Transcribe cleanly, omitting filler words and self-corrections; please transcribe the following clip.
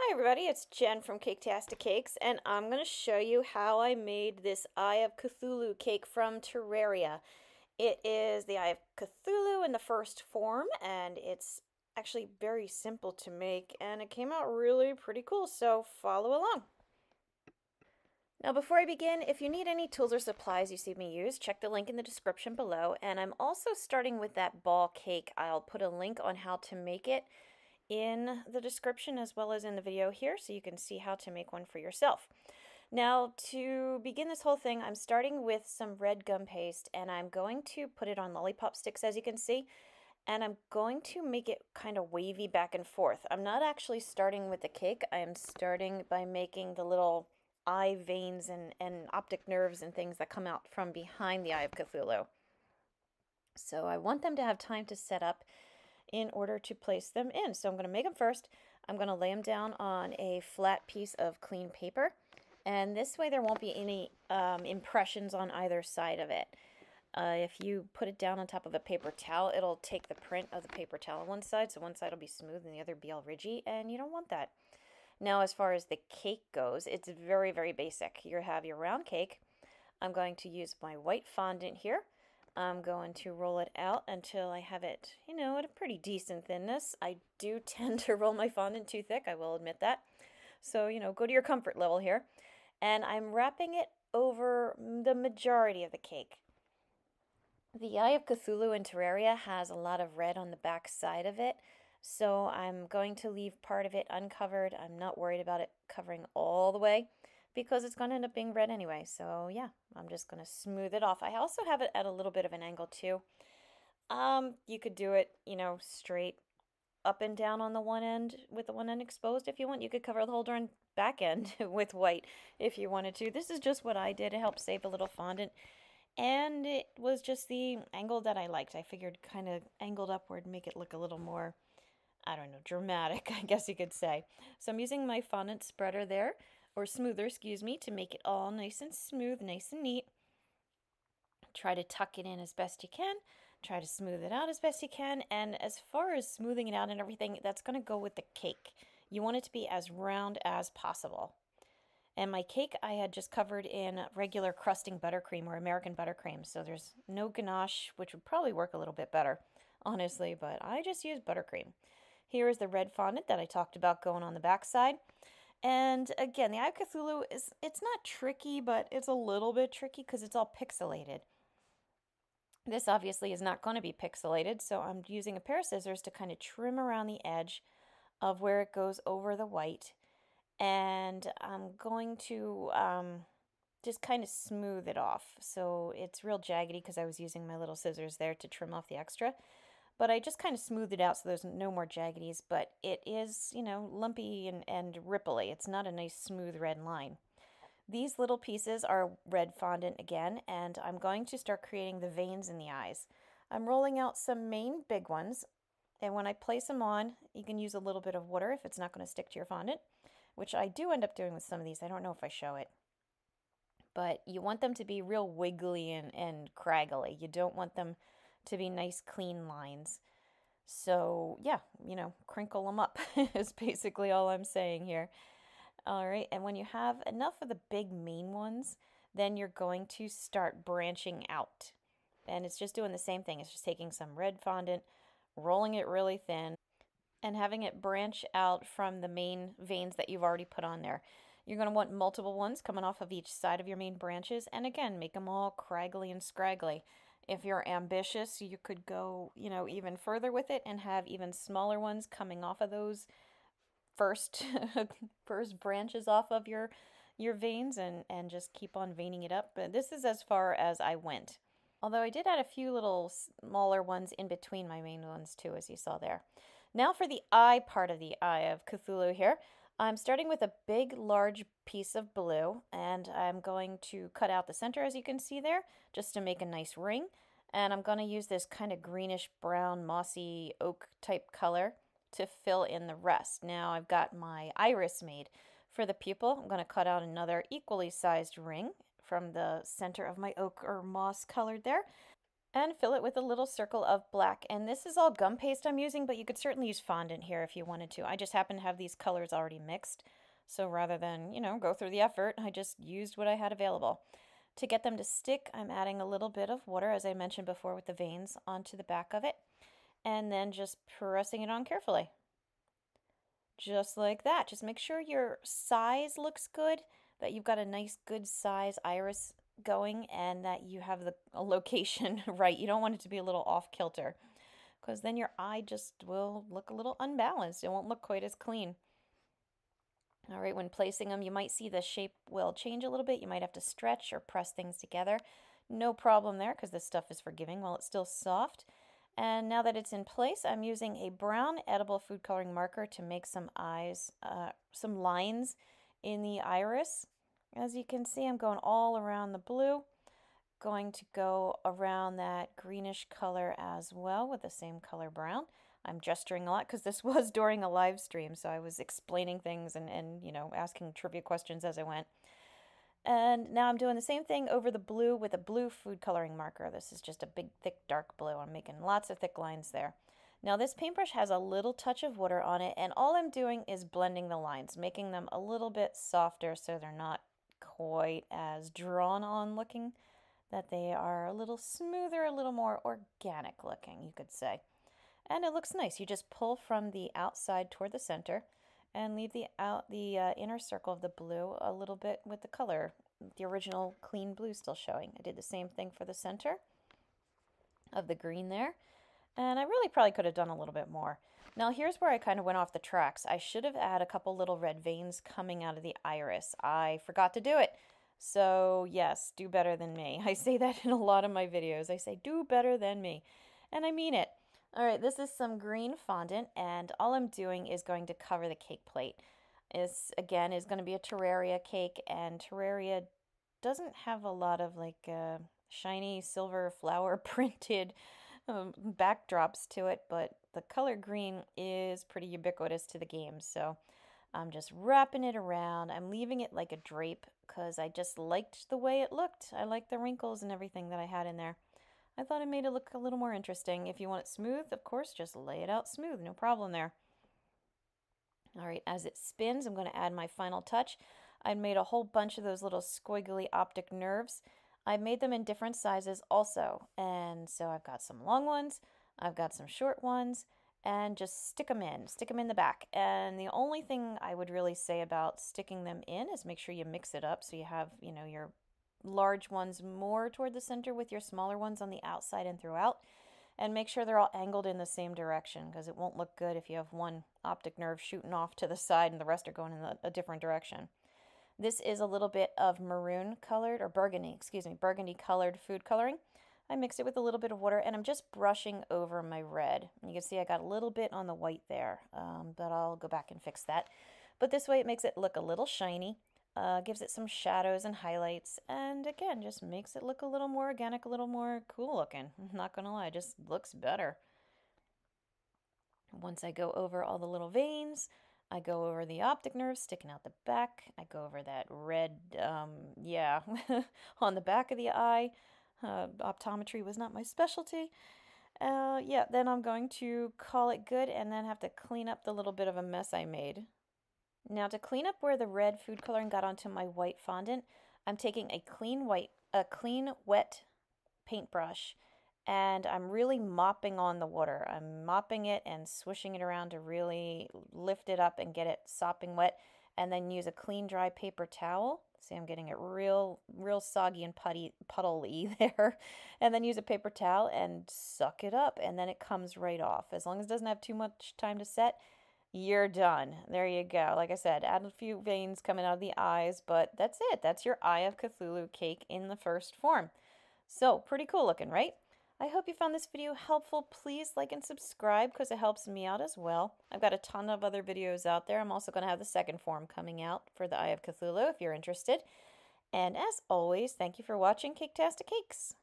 Hi everybody, it's Jen from Caketastic Cakes, and I'm going to show you how I made this Eye of Cthulhu cake from Terraria. It is the Eye of Cthulhu in the first form, and it's actually very simple to make, and it came out really pretty cool, so follow along. Now before I begin, if you need any tools or supplies you see me use, check the link in the description below, and I'm also starting with that ball cake. I'll put a link on how to make it in the description as well as in the video here so you can see how to make one for yourself. Now to begin this whole thing, I'm starting with some red gum paste and I'm going to put it on lollipop sticks as you can see, and I'm going to make it kind of wavy back and forth. I'm not actually starting with the cake. I am starting by making the little eye veins and optic nerves and things that come out from behind the Eye of Cthulhu. So I want them to have time to set up in order to place them in. So I'm going to make them first. I'm going to lay them down on a flat piece of clean paper, and this way there won't be any impressions on either side of it. If you put it down on top of a paper towel, it'll take the print of the paper towel on one side, so one side will be smooth and the other be all ridgy, and you don't want that. Now as far as the cake goes, it's very, very basic. You have your round cake. I'm going to use my white fondant here. I'm going to roll it out until I have it, at a pretty decent thinness. I do tend to roll my fondant too thick, I will admit that. So, go to your comfort level here. And I'm wrapping it over the majority of the cake. The Eye of Cthulhu in Terraria has a lot of red on the back side of it, so I'm going to leave part of it uncovered. I'm not worried about it covering all the way, because it's going to end up being red anyway. So yeah, I'm just going to smooth it off. I also have it at a little bit of an angle too. You could do it, straight up and down on the one end with the one end exposed if you want. You could cover the whole darn back end with white if you wanted to. This is just what I did to help save a little fondant. And it was just the angle that I liked. I figured kind of angled upward, make it look a little more, I don't know, dramatic, I guess you could say. So I'm using my fondant spreader there, or smoother, excuse me, to make it all nice and smooth, nice and neat. Try to tuck it in as best you can. Try to smooth it out as best you can. And as far as smoothing it out and everything, that's going to go with the cake. You want it to be as round as possible. And my cake I had just covered in regular crusting buttercream or American buttercream. So there's no ganache, which would probably work a little bit better, honestly, but I just use buttercream. Here is the red fondant that I talked about going on the back side. And again, the Eye of Cthulhu it's not tricky, but it's a little bit tricky because it's all pixelated. This obviously is not going to be pixelated, so I'm using a pair of scissors to kind of trim around the edge of where it goes over the white. And I'm going to just kind of smooth it off. So it's real jaggedy because I was using my little scissors there to trim off the extra. But I just kind of smoothed it out so there's no more jaggities, but it is, lumpy and ripply. It's not a nice smooth red line. These little pieces are red fondant again, and I'm going to start creating the veins in the eyes. I'm rolling out some main big ones, and when I place them on, you can use a little bit of water if it's not going to stick to your fondant, which I do end up doing with some of these. I don't know if I show it. But you want them to be real wiggly and craggly. You don't want them to be nice, clean lines. So, yeah, crinkle them up is basically all I'm saying here. All right, and when you have enough of the big main ones, then you're going to start branching out. And it's just doing the same thing. It's just taking some red fondant, rolling it really thin, and having it branch out from the main veins that you've already put on there. You're going to want multiple ones coming off of each side of your main branches, and again, make them all craggly and scraggly. If you're ambitious, you could go, even further with it and have even smaller ones coming off of those first first branches off of your veins, and just keep on veining it up. But this is as far as I went. Although I did add a few little smaller ones in between my main ones too, as you saw there. Now for the eye part of the Eye of Cthulhu here. I'm starting with a big, large piece of blue, and I'm going to cut out the center, as you can see there, just to make a nice ring. And I'm going to use this kind of greenish brown, mossy oak type color to fill in the rest. Now I've got my iris made. For the pupil, I'm going to cut out another equally sized ring from the center of my oak or moss colored there. and fill it with a little circle of black. And this is all gum paste I'm using, but you could certainly use fondant here if you wanted to. I just happen to have these colors already mixed. So rather than, go through the effort, I just used what I had available. To get them to stick, I'm adding a little bit of water, as I mentioned before, with the veins onto the back of it, and then just pressing it on carefully. Just like that. Just make sure your size looks good, that you've got a nice good size iris going, and that you have the location right. You don't want it to be a little off kilter, because then your eye just will look a little unbalanced. It won't look quite as clean. All right, when placing them, you might see the shape will change a little bit. You might have to stretch or press things together. No problem there, because this stuff is forgiving while it's still soft. And now that it's in place, I'm using a brown edible food coloring marker to make some eyes, some lines in the iris. As you can see, I'm going all around the blue. Going to go around that greenish color as well with the same color brown. I'm gesturing a lot because this was during a live stream, so I was explaining things and asking trivia questions as I went. And now I'm doing the same thing over the blue with a blue food coloring marker. This is just a big, thick, dark blue. I'm making lots of thick lines there. Now this paintbrush has a little touch of water on it, and all I'm doing is blending the lines, making them a little bit softer so they're not quite as drawn on looking, that they are a little smoother, a little more organic looking, you could say. And it looks nice. You just pull from the outside toward the center and leave the inner circle of the blue a little bit with the color, the original clean blue still showing. I did the same thing for the center of the green there. And I really probably could have done a little bit more. Now here's where I kind of went off the tracks. I should have had a couple little red veins coming out of the iris. I forgot to do it. So yes, do better than me. I say that in a lot of my videos. I say do better than me. And I mean it. All right, this is some green fondant, and all I'm doing is going to cover the cake plate. This, again, is going to be a Terraria cake, and Terraria doesn't have a lot of shiny silver flower printed backdrops to it, but the color green is pretty ubiquitous to the game, so I'm just wrapping it around. I'm leaving it like a drape because I just liked the way it looked. I liked the wrinkles and everything that I had in there. I thought it made it look a little more interesting. If you want it smooth, of course, just lay it out smooth. No problem there. All right, as it spins, I'm going to add my final touch. I made a whole bunch of those little squiggly optic nerves. I made them in different sizes also. And so I've got some long ones, I've got some short ones, and just stick them in the back. And the only thing I would really say about sticking them in is make sure you mix it up so you have, your large ones more toward the center with your smaller ones on the outside and throughout, and make sure they're all angled in the same direction, because it won't look good if you have one optic nerve shooting off to the side and the rest are going in a different direction. This is a little bit of maroon colored, or burgundy colored food coloring. I mixed it with a little bit of water, and I'm just brushing over my red. You can see I got a little bit on the white there, but I'll go back and fix that. But this way it makes it look a little shiny. Gives it some shadows and highlights, and again, just makes it look a little more organic, a little more cool looking. I'm not gonna lie, it just looks better. Once I go over all the little veins, I go over the optic nerves sticking out the back, I go over that red, on the back of the eye. Optometry was not my specialty. Then I'm going to call it good and then have to clean up the little bit of a mess I made. Now to clean up where the red food coloring got onto my white fondant, I'm taking a clean wet paintbrush, and I'm really mopping on the water. I'm mopping it and swishing it around to really lift it up and get it sopping wet, and then use a clean dry paper towel. See, I'm getting it real soggy and puddly there. And then use a paper towel and suck it up, and then it comes right off. As long as it doesn't have too much time to set, you're done. There you go. Like I said, add a few veins coming out of the eyes, but that's it. That's your Eye of Cthulhu cake in the first form. So, pretty cool looking, right? I hope you found this video helpful. Please like and subscribe because it helps me out as well. I've got a ton of other videos out there. I'm also going to have the second form coming out for the Eye of Cthulhu if you're interested. And as always, thank you for watching Caketastic Cakes.